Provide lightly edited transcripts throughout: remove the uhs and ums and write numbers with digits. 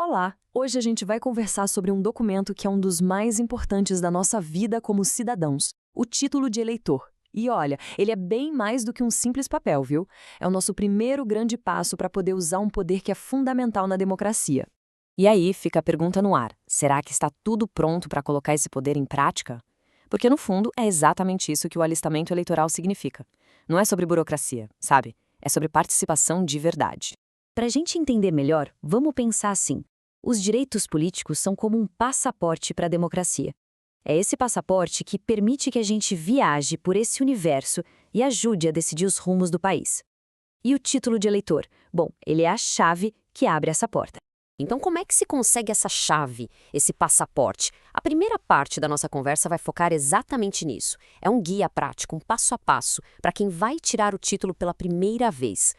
Olá! Hoje a gente vai conversar sobre um documento que é um dos mais importantes da nossa vida como cidadãos, o título de eleitor. E olha, ele é bem mais do que um simples papel, viu? É o nosso primeiro grande passo para poder usar um poder que é fundamental na democracia. E aí fica a pergunta no ar: será que está tudo pronto para colocar esse poder em prática? Porque no fundo é exatamente isso que o alistamento eleitoral significa. Não é sobre burocracia, sabe? É sobre participação de verdade. Para a gente entender melhor, vamos pensar assim. Os direitos políticos são como um passaporte para a democracia. É esse passaporte que permite que a gente viaje por esse universo e ajude a decidir os rumos do país. E o título de eleitor? Bom, ele é a chave que abre essa porta. Então, como é que se consegue essa chave, esse passaporte? A primeira parte da nossa conversa vai focar exatamente nisso. É um guia prático, um passo a passo, para quem vai tirar o título pela primeira vez.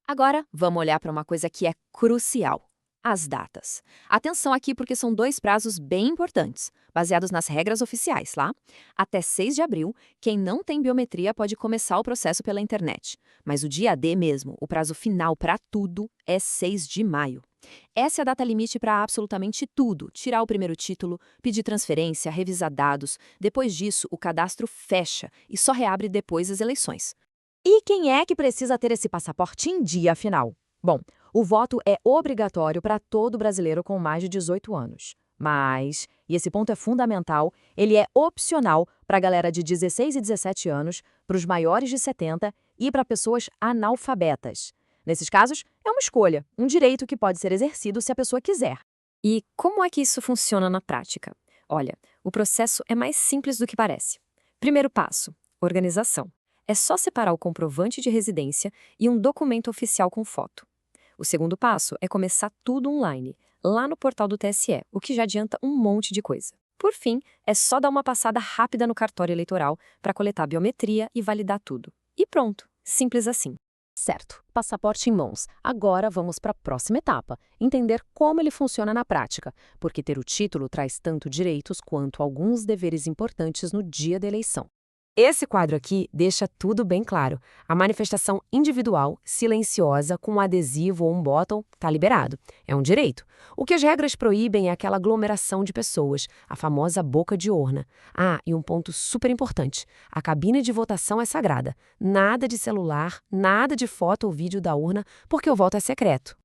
Agora, vamos olhar para uma coisa que é crucial: as datas. Atenção aqui porque são dois prazos bem importantes, baseados nas regras oficiais, lá. Até 6 de abril, quem não tem biometria pode começar o processo pela internet. Mas o dia D mesmo, o prazo final para tudo, é 6 de maio. Essa é a data limite para absolutamente tudo: tirar o primeiro título, pedir transferência, revisar dados. Depois disso, o cadastro fecha e só reabre depois das eleições. E quem é que precisa ter esse passaporte em dia, afinal? Bom, o voto é obrigatório para todo brasileiro com mais de 18 anos. Mas, e esse ponto é fundamental, ele é opcional para a galera de 16 e 17 anos, para os maiores de 70 e para pessoas analfabetas. Nesses casos, é uma escolha, um direito que pode ser exercido se a pessoa quiser. E como é que isso funciona na prática? Olha, o processo é mais simples do que parece. Primeiro passo: organização. É só separar o comprovante de residência e um documento oficial com foto. O segundo passo é começar tudo online, lá no portal do TSE, o que já adianta um monte de coisa. Por fim, é só dar uma passada rápida no cartório eleitoral para coletar biometria e validar tudo. E pronto, simples assim. Certo, passaporte em mãos. Agora vamos para a próxima etapa, entender como ele funciona na prática, porque ter o título traz tanto direitos quanto alguns deveres importantes no dia da eleição. Esse quadro aqui deixa tudo bem claro. A manifestação individual, silenciosa, com um adesivo ou um botão, está liberado. É um direito. O que as regras proíbem é aquela aglomeração de pessoas, a famosa boca de urna. Ah, e um ponto super importante: a cabine de votação é sagrada. Nada de celular, nada de foto ou vídeo da urna, porque o voto é secreto.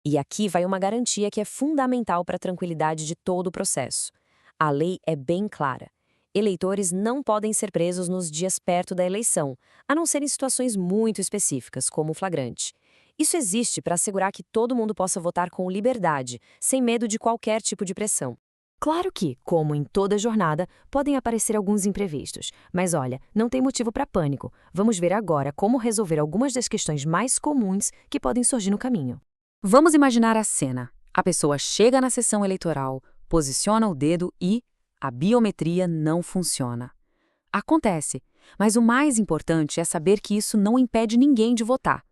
E aqui vai uma garantia que é fundamental para a tranquilidade de todo o processo. A lei é bem clara. Eleitores não podem ser presos nos dias perto da eleição, a não ser em situações muito específicas, como o flagrante. Isso existe para assegurar que todo mundo possa votar com liberdade, sem medo de qualquer tipo de pressão. Claro que, como em toda jornada, podem aparecer alguns imprevistos. Mas olha, não tem motivo para pânico. Vamos ver agora como resolver algumas das questões mais comuns que podem surgir no caminho. Vamos imaginar a cena. A pessoa chega na sessão eleitoral, posiciona o dedo e a biometria não funciona. Acontece, mas o mais importante é saber que isso não impede ninguém de votar.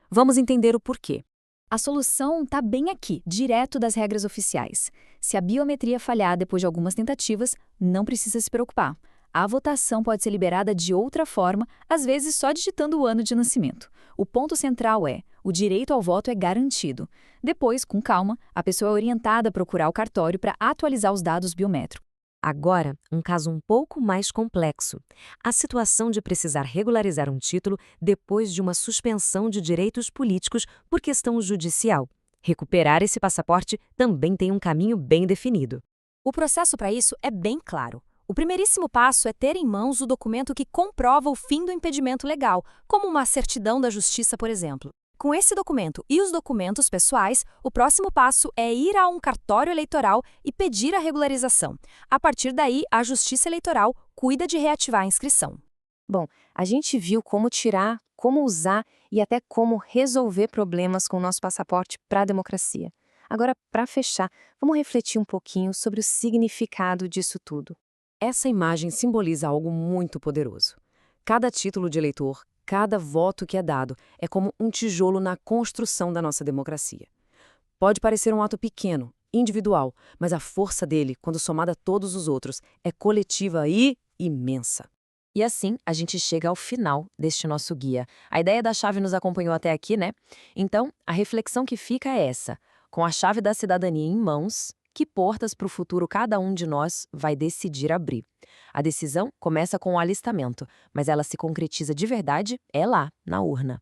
Vamos entender o porquê. A solução está bem aqui, direto das regras oficiais. Se a biometria falhar depois de algumas tentativas, não precisa se preocupar. A votação pode ser liberada de outra forma, às vezes só digitando o ano de nascimento. O ponto central é: o direito ao voto é garantido. Depois, com calma, a pessoa é orientada a procurar o cartório para atualizar os dados biométricos. Agora, um caso um pouco mais complexo: a situação de precisar regularizar um título depois de uma suspensão de direitos políticos por questão judicial. Recuperar esse passaporte também tem um caminho bem definido. O processo para isso é bem claro. O primeiríssimo passo é ter em mãos o documento que comprova o fim do impedimento legal, como uma certidão da justiça, por exemplo. Com esse documento e os documentos pessoais, o próximo passo é ir a um cartório eleitoral e pedir a regularização. A partir daí, a Justiça Eleitoral cuida de reativar a inscrição. Bom, a gente viu como tirar, como usar e até como resolver problemas com o nosso passaporte para a democracia. Agora, para fechar, vamos refletir um pouquinho sobre o significado disso tudo. Essa imagem simboliza algo muito poderoso. Cada título de eleitor, cada voto que é dado, é como um tijolo na construção da nossa democracia. Pode parecer um ato pequeno, individual, mas a força dele, quando somada a todos os outros, é coletiva e imensa. E assim, a gente chega ao final deste nosso guia. A ideia da chave nos acompanhou até aqui, né? Então, a reflexão que fica é essa: Com a chave da cidadania em mãos, que portas para o futuro cada um de nós vai decidir abrir? A decisão começa com o alistamento, mas ela se concretiza de verdade lá, na urna.